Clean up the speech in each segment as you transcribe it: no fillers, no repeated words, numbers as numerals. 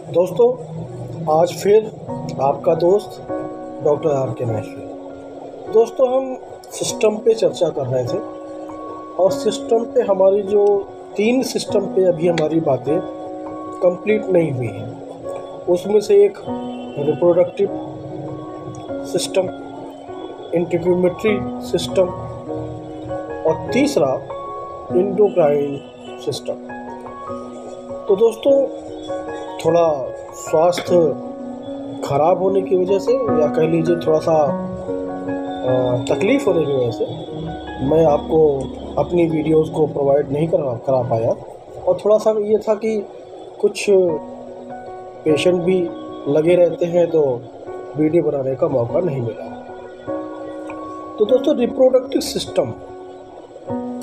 दोस्तों, आज फिर आपका दोस्त डॉक्टर आर के माहेश्वरी। दोस्तों, हम सिस्टम पे चर्चा कर रहे थे और सिस्टम पे हमारी जो 3 सिस्टम पे अभी हमारी बातें कंप्लीट नहीं हुई हैं। उसमें से एक रिप्रोडक्टिव सिस्टम, इंटीग्यूमेट्री सिस्टम और तीसरा एंडोक्राइन सिस्टम। तो दोस्तों, थोड़ा स्वास्थ्य खराब होने की वजह से या कह लीजिए थोड़ा सा तकलीफ़ होने की वजह से मैं आपको अपनी वीडियोस को प्रोवाइड नहीं करा पाया। और थोड़ा सा ये था कि कुछ पेशेंट भी लगे रहते हैं तो वीडियो बनाने का मौका नहीं मिला। तो दोस्तों, रिप्रोडक्टिव सिस्टम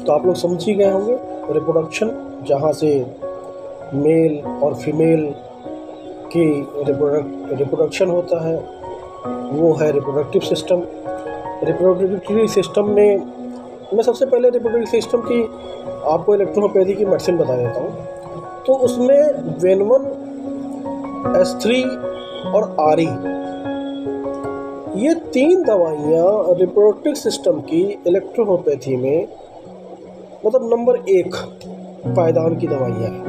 तो आप लोग समझ ही गए होंगे। रिप्रोडक्शन, जहाँ से मेल और फीमेल की रिप्रोडक्शन होता है, वो है रिप्रोडक्टिव सिस्टम। रिप्रोडक्टिव सिस्टम में मैं सबसे पहले रिप्रोडक्टिव सिस्टम की आपको इलेक्ट्रोपैथी की मेडिसिन बता देता हूँ। तो उसमें वेनवन, S3 और RE, ये 3 दवाइयाँ रिप्रोडक्टिव सिस्टम की इलेक्ट्रोपैथी में मतलब नंबर 1 पायदान की दवाइयाँ हैं,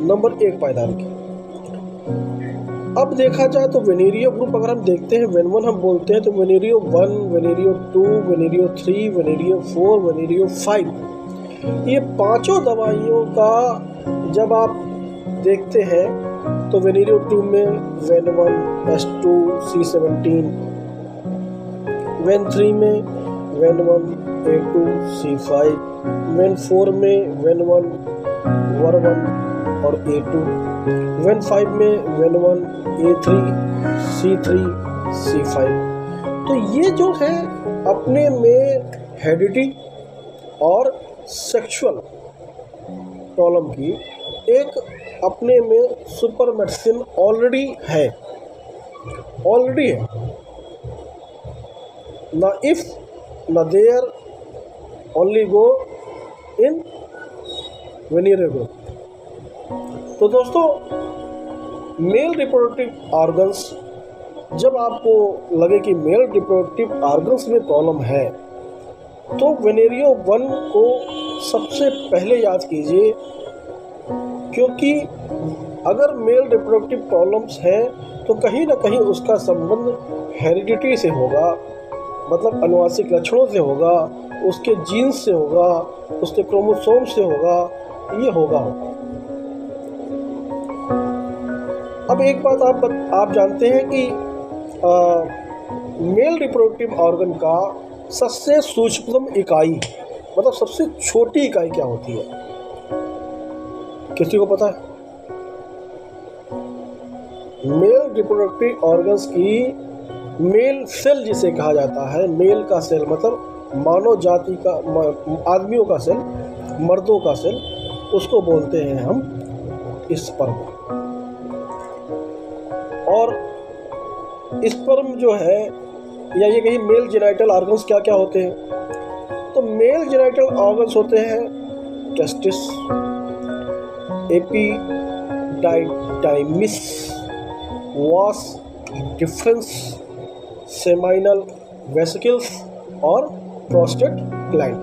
नंबर 1 पायदान की। अब देखा जाए तो वेनेरियो ग्रुप अगर हम देखते हैं, वेनवन हम बोलते हैं तो वेनेरियो 1, वेनेरियो 2, वेनेरियो 3, वेनेरियो 4, वेनेरियो 5, ये पांचों दवाइयों का जब आप देखते हैं तो वेनेरियो 2 में वेन1, S2, C17, वेन 3 में वेन1, A2, C5, वेन 4 में वेन1, वर1 और A2, वेन 5 में वेन1, A3, C3, C5। तो ये जो है अपने में हेरिडिटी और सेक्सुअल प्रॉब्लम की एक अपने में सुपर मेडिसिन ऑलरेडी है ना। इफ ना देयर ओनली गो इन वेनेरियो ग्रुप। तो दोस्तों, मेल रिप्रोडक्टिव ऑर्गन्स, जब आपको लगे कि मेल रिप्रोडक्टिव ऑर्गन्स में प्रॉब्लम है तो वेनेरियो 1 को सबसे पहले याद कीजिए, क्योंकि अगर मेल रिप्रोडक्टिव प्रॉब्लम्स हैं तो कहीं ना कहीं उसका संबंध हेरिडिटी से होगा, मतलब आनुवांशिक लक्षणों से होगा, उसके जीन्स से होगा, उसके क्रोमोसोम से होगा, ये होगा। अब एक बात आप जानते हैं कि मेल रिप्रोडक्टिव ऑर्गन का सबसे सूक्ष्मतम इकाई, मतलब सबसे छोटी इकाई क्या होती है? किसी को पता है? मेल रिप्रोडक्टिव ऑर्गन्स की मेल सेल जिसे कहा जाता है, मेल का सेल मतलब मानव जाति का, आदमियों का सेल, मर्दों का सेल, उसको बोलते हैं हम स्पर्म। और स्पर्म जो है, या ये कहीं मेल जेनाइटल ऑर्गन्स क्या क्या होते हैं? तो मेल जेनाइटल ऑर्गन्स होते हैं testis, epididymis, vas deferens, seminal vesicles और प्रोस्टेट ग्लैंड।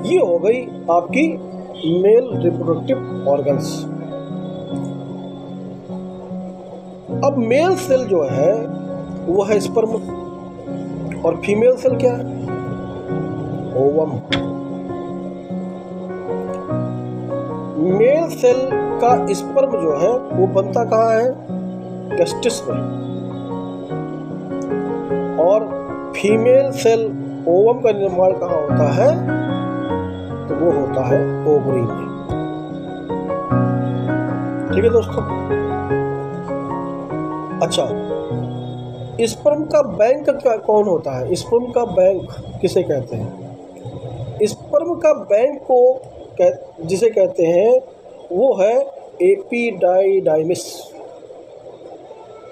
ये हो गई आपकी मेल रिप्रोडक्टिव ऑर्गन्स। अब मेल सेल जो है वो है स्पर्म, और फीमेल सेल क्या है? ओवम। मेल सेल का स्पर्म जो है वो बनता कहाँ है? टेस्टिस में। और फीमेल सेल ओवम का निर्माण कहाँ होता है? तो वो होता है ओवरी में। ठीक है दोस्तों। अच्छा, स्पर्म का बैंक क्या कौन होता है? स्पर्म का बैंक किसे कहते हैं? स्पर्म का बैंक को जिसे कहते हैं वो है एपिडाइडाइमिस।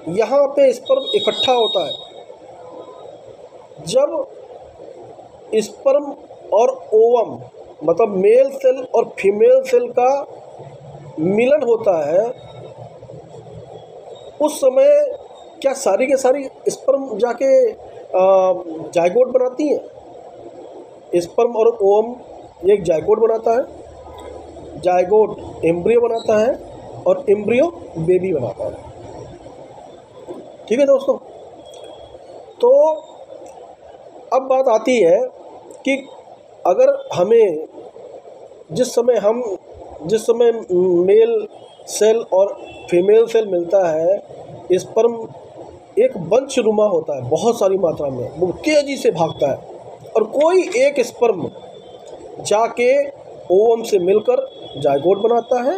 यहाँ पे स्पर्म इकट्ठा होता है। जब स्पर्म और ओवम मतलब मेल सेल और फीमेल सेल का मिलन होता है उस समय क्या सारी के सारी स्पर्म जाके जाइगोट बनाती हैं? स्पर्म और ओवम एक जाइगोट बनाता है, जाइगोट एम्ब्रियो बनाता है और एम्ब्रियो बेबी बनाता है। ठीक है दोस्तों, तो अब बात आती है कि अगर हमें जिस समय मेल सेल और फीमेल सेल मिलता है, स्पर्म एक वंशनुमा होता है, बहुत सारी मात्रा में वो तेजी से भागता है और कोई एक स्पर्म जाके ओवम से मिलकर जाइगोट बनाता है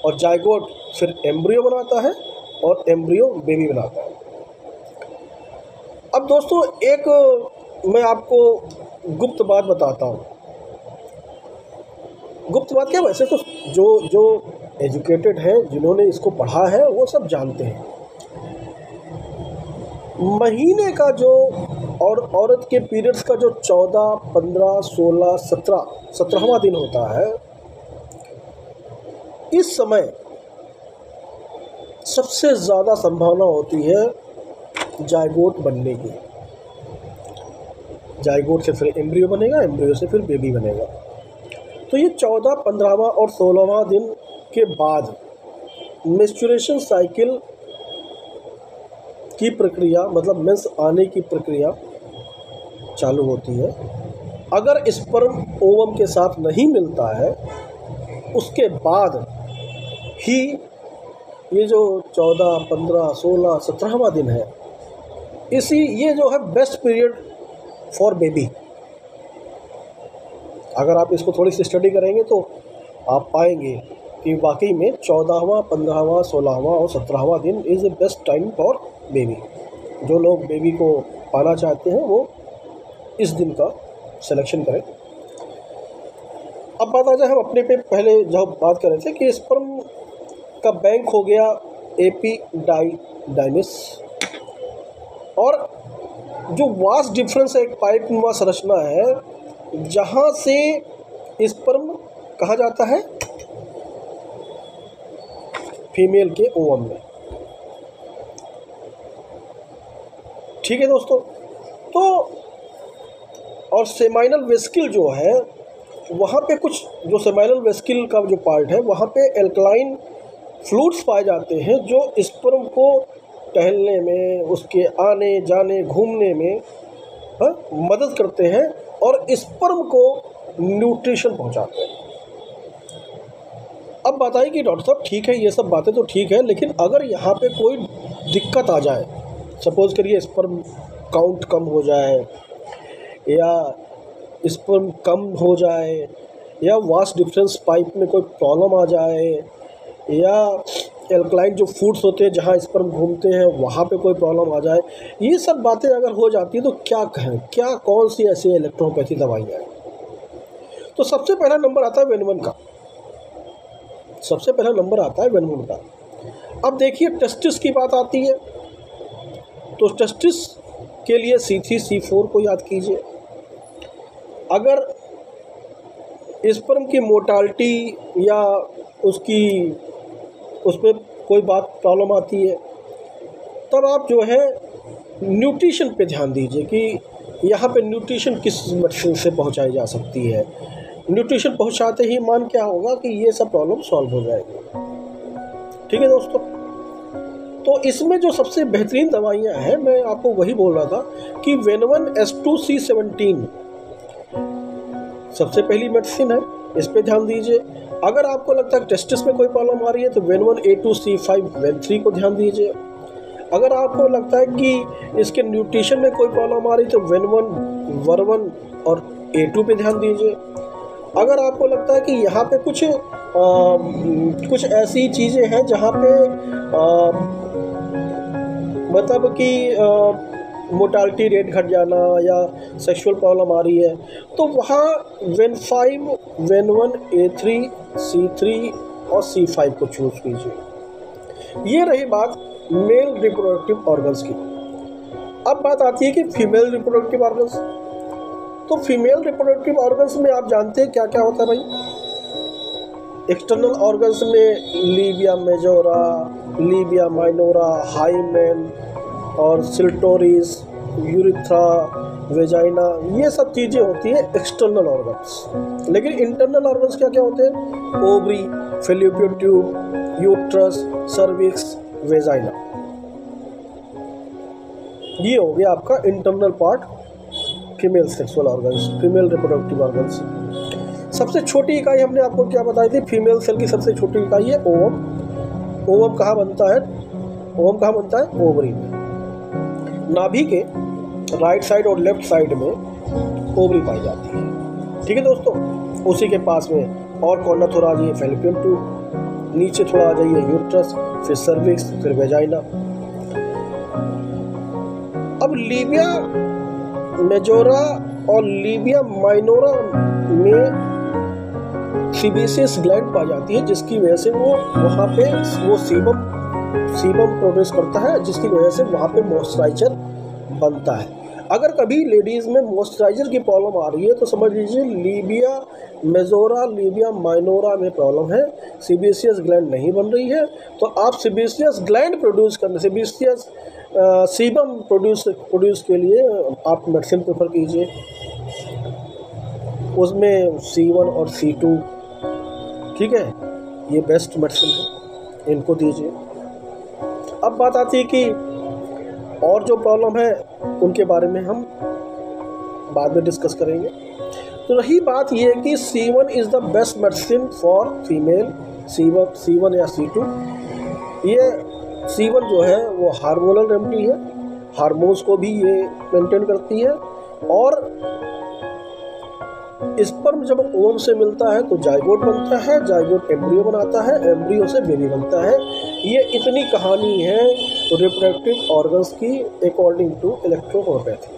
और जाइगोट फिर एम्ब्रियो बनाता है और एम्ब्रियो बेबी बनाता है। अब दोस्तों एक मैं आपको गुप्त बात बताता हूँ। गुप्त बात क्या, वैसे तो जो एजुकेटेड है, जिन्होंने इसको पढ़ा है, वो सब जानते हैं। महीने का जो और औरत के पीरियड्स का जो 14, 15, 16, 17वां दिन होता है, इस समय सबसे ज़्यादा संभावना होती है जाइगोट बनने की। जाइगोट से फिर एम्ब्रियो बनेगा, एम्ब्रियो से फिर बेबी बनेगा। तो ये 14, 15वां और 16वां दिन के बाद मेंस्ट्रुएशन साइकिल की प्रक्रिया, मतलब मेंस आने की प्रक्रिया चालू होती है। अगर स्पर्म ओवम के साथ नहीं मिलता है, उसके बाद ही ये जो 14, 15, 16, 17वां दिन है, ये जो है बेस्ट पीरियड फॉर बेबी। अगर आप इसको थोड़ी सी स्टडी करेंगे तो आप पाएंगे कि वाकई में 14वां, 15वां, 16वां और 17वां दिन is the best time for baby. जो लोग बेबी को पाना चाहते हैं वो इस दिन का सिलेक्शन करें। अब बात आ जाए हम अपने पे, पहले जब बात कर रहे थे कि स्पर्म का बैंक हो गया एपिडाइडिमिस, और जो वास्ट डिफरेंस है, एक पाइपनुमा संरचना है जहाँ से स्पर्म कहा जाता है फीमेल के ओवम में। ठीक है दोस्तों, तो और सेमाइनल वेस्किल जो है, वहाँ पे कुछ जो सेमाइनल वेस्किल का जो पार्ट है, वहाँ पे एल्कलाइन फ्लूइड्स पाए जाते हैं जो स्पर्म को टहलने में, उसके आने जाने घूमने में मदद करते हैं और स्पर्म को न्यूट्रिशन पहुंचाते हैं। अब बताइए कि डॉक्टर साहब ठीक है, ये सब बातें तो ठीक है, लेकिन अगर यहाँ पे कोई दिक्कत आ जाए, सपोज करिए स्पर्म काउंट कम हो जाए या स्पर्म कम हो जाए या वास्ट डिफरेंस पाइप में कोई प्रॉब्लम आ जाए या एल्कलाइन जो फूड्स होते हैं जहाँ स्पर्म घूमते हैं वहाँ पे कोई प्रॉब्लम आ जाए, ये सब बातें अगर हो जाती है तो क्या कहें, क्या कौन सी ऐसी इलेक्ट्रोपैथी दवाइयाँ हैं? तो सबसे पहला नंबर आता है वेनवन का। सबसे पहला नंबर आता है वेनवन का। अब देखिए टेस्टिस की बात आती है तो टेस्टिस के लिए C3, C4 को याद कीजिए। अगर स्पर्म की मोर्टालिटी या उसमें कोई बात प्रॉब्लम आती है, तब आप जो है न्यूट्रिशन पे ध्यान दीजिए कि यहाँ पे न्यूट्रिशन किस मेडिसिन से पहुँचाई जा सकती है। न्यूट्रिशन पहुँचाते ही मान क्या होगा कि ये सब प्रॉब्लम सॉल्व हो जाएगी। ठीक है दोस्तों, तो इसमें जो सबसे बेहतरीन दवाइयाँ हैं, मैं आपको वही बोल रहा था कि वेनवन S2C17 सबसे पहली मेडिसिन है, इस पे ध्यान दीजिए। अगर आपको लगता है टेस्टिस में कोई प्रॉब्लम आ रही है तो वेनवन A2C5 वेन3 को ध्यान दीजिए। अगर आपको लगता है कि इसके न्यूट्रिशन में कोई प्रॉब्लम आ रही है तो वेनवन, वर्वन और A2 पे ध्यान दीजिए। अगर आपको लगता है कि यहाँ पे कुछ ऐसी चीज़ें हैं जहाँ पे मतलब कि मोर्टालिटी रेट घट जाना या सेक्सुअल प्रॉब्लम आ रही है, तो वहाँ वेन5, वेन1, A3, C3 और C5 को चूज कीजिए। ये रही बात मेल रिप्रोडक्टिव ऑर्गन्स की। अब बात आती है कि फीमेल रिप्रोडक्टिव ऑर्गन्स। तो फीमेल रिप्रोडक्टिव ऑर्गन्स में आप जानते हैं क्या क्या होता है भाई? एक्सटर्नल ऑर्गन्स में Libya majora, Libya minora, hymen और सिल्टोरिस, यूरिथ्रा, वेजाइना, ये सब चीज़ें होती हैं एक्सटर्नल ऑर्गन्स। लेकिन इंटरनल ऑर्गन्स क्या क्या होते हैं? Ovary, fallopian tube, uterus, cervix, vagina. ये हो गया आपका internal part, female sexual organs, female reproductive organs. सबसे छोटी इकाई हमने आपको क्या बताई थी? फीमेल सेल की सबसे छोटी इकाई है ओवम। ओवम कहाँ बनता है? ओवम कहाँ बनता है? ओवरी में। नाभि के राइट साइड और लेफ्ट साइड में ओवरी पाई जाती है। ठीक है दोस्तों, उसी के पास में और कॉर्नर थोड़ा आ जाइए फेलोपियन ट्यूब, नीचे थोड़ा आ जाइए यूट्रस, फिर सर्विक्स, फिर वेजाइना। अब लीबिया मेजोरा और लीबिया माइनोरा में सीबेसियस ग्लैंड पाई जाती है, जिसकी वजह से वो वहाँ पे वो सीबम प्रोड्यूस करता है, जिसकी वजह से वहाँ पे मॉइस्चराइजर बनता है। अगर कभी लेडीज़ में मॉइस्चराइजर की प्रॉब्लम आ रही है तो समझ लीजिए लीबिया मेजोरा, लीबिया माइनोरा में प्रॉब्लम है, सीबेसियस ग्लैंड नहीं बन रही है। तो आप सीबेसियस ग्लैंड प्रोड्यूस करने, सीबेसियस सीबम प्रोड्यूस के लिए आप मेडिसिन प्रेफर कीजिए। उसमें C1 और C2, ठीक है, ये बेस्ट मेडिसिन है, इनको दीजिए। अब बात आती है कि और जो प्रॉब्लम है उनके बारे में हम बाद में डिस्कस करेंगे। तो रही बात ये कि C1 is the best medicine for female, C1 या C2। ये C1 जो है वो हार्मोनल रेमेडी है, हार्मोन्स को भी ये मेंटेन करती है। और स्पर्म जब ओवम से मिलता है तो जाइगोट बनता है, जाइगोट एम्ब्रियो बनाता है, एम्ब्रियो से बेबी बनता है। ये इतनी कहानी है रिप्रोडक्टिव ऑर्गन्स की अकॉर्डिंग टू इलेक्ट्रोहोम्योपैथी।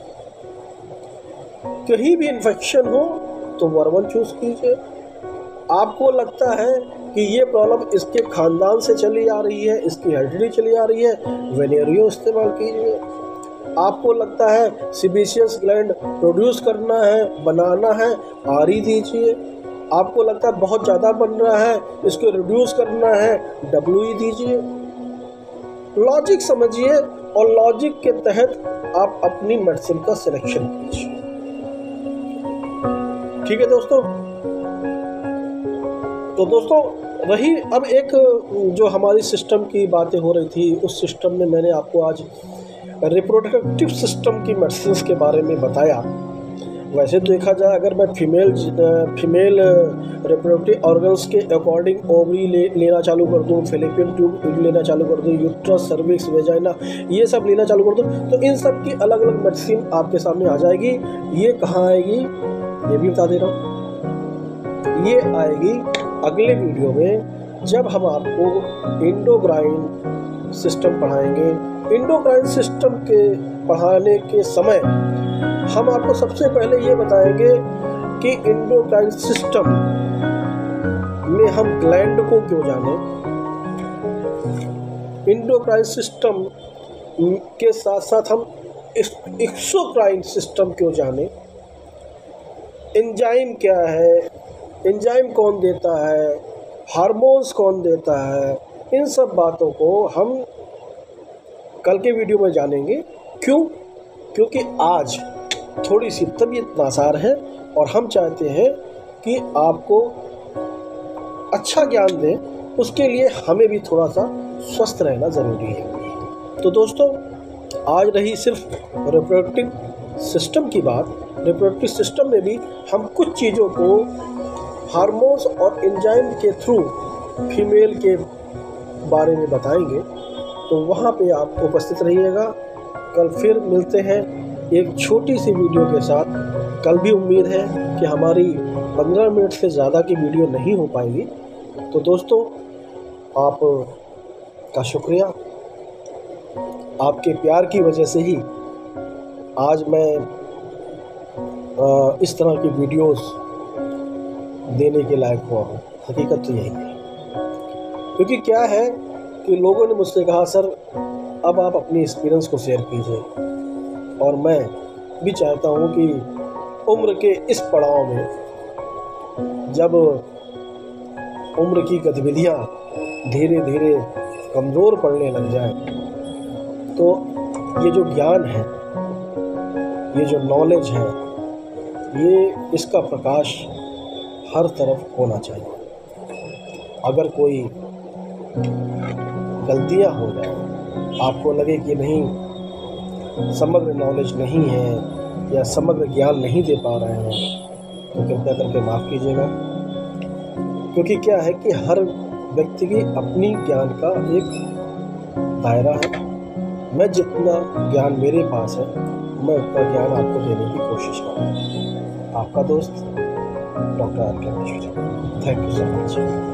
कहीं भी इन्फेक्शन हो तो वर्मन चूज कीजिए। आपको लगता है कि ये प्रॉब्लम इसके खानदान से चली आ रही है, इसकी हेरिडिटी चली आ रही है, वेनेरियो इस्तेमाल कीजिए। आपको लगता है सीबेसियस ग्लैंड प्रोड्यूस करना है, बनाना है, आरी दीजिए। आपको लगता है बहुत ज़्यादा बन रहा है, इसको रिड्यूस करना है, WE दीजिए। लॉजिक समझिए और लॉजिक के तहत आप अपनी मेडिसिन का सिलेक्शन कीजिए। ठीक है दोस्तों। तो दोस्तों रही अब एक जो हमारी सिस्टम की बातें हो रही थी, उस सिस्टम में मैंने आपको आज रिप्रोडक्टिव सिस्टम की मेडिसिन के बारे में बताया। वैसे देखा जाए अगर मैं फीमेल रिप्रोडक्टिव ऑर्गन्स के अकॉर्डिंग ओवरी लेना चालू कर दूँ, फेलोपियन ट्यूब लेना चालू कर दूँ, यूट्रस, सर्विक्स, वेजाइना, ये सब लेना चालू कर दूँ, तो इन सब की अलग अलग मेडिसिन आपके सामने आ जाएगी। ये कहाँ आएगी ये भी बता दे रहा हूँ। ये आएगी अगले वीडियो में, जब हम आपको एंडोक्राइन सिस्टम पढ़ाएंगे। एंडोक्राइन सिस्टम के पढ़ाने के समय हम आपको सबसे पहले ये बताएंगे कि एंडोक्राइन सिस्टम में हम ग्लैंड को क्यों जाने, एंडोक्राइन सिस्टम के साथ साथ हम एक्सोक्राइन सिस्टम क्यों जाने, एंजाइम क्या है, एंजाइम कौन देता है, हार्मोन्स कौन देता है, इन सब बातों को हम कल के वीडियो में जानेंगे। क्यों? क्योंकि आज थोड़ी सी तबीयत नासार है और हम चाहते हैं कि आपको अच्छा ज्ञान दें, उसके लिए हमें भी थोड़ा सा स्वस्थ रहना ज़रूरी है। तो दोस्तों आज रही सिर्फ रिप्रोडक्टिव सिस्टम की बात। रिप्रोडक्टिव सिस्टम में भी हम कुछ चीज़ों को हार्मोन्स और एंजाइम के थ्रू फीमेल के बारे में बताएंगे, तो वहाँ पे आप उपस्थित रहिएगा। कल फिर मिलते हैं एक छोटी सी वीडियो के साथ। कल भी उम्मीद है कि हमारी 15 मिनट से ज़्यादा की वीडियो नहीं हो पाएगी। तो दोस्तों आप का शुक्रिया, आपके प्यार की वजह से ही आज मैं इस तरह की वीडियोस देने के लायक हुआ हूँ। हकीकत तो यही है, क्योंकि क्या है कि लोगों ने मुझसे कहा सर अब आप अपनी एक्सपीरियंस को शेयर कीजिए, और मैं भी चाहता हूँ कि उम्र के इस पड़ाव में जब उम्र की गतिविधियाँ धीरे धीरे कमज़ोर पड़ने लग जाए, तो ये जो ज्ञान है, ये जो नॉलेज है, ये इसका प्रकाश हर तरफ होना चाहिए। अगर कोई गलतियाँ हो जाए, आपको लगे कि नहीं समग्र नॉलेज नहीं है या समग्र ज्ञान नहीं दे पा रहे हैं, तो कृपया करके माफ़ कीजिएगा। क्योंकि क्या है कि हर व्यक्ति की अपनी ज्ञान का एक दायरा है। मैं जितना ज्ञान मेरे पास है, मैं उतना ज्ञान आपको देने की कोशिश करूँगा। आपका दोस्त डॉक्टर आर के मैश्वी। Thank you so much.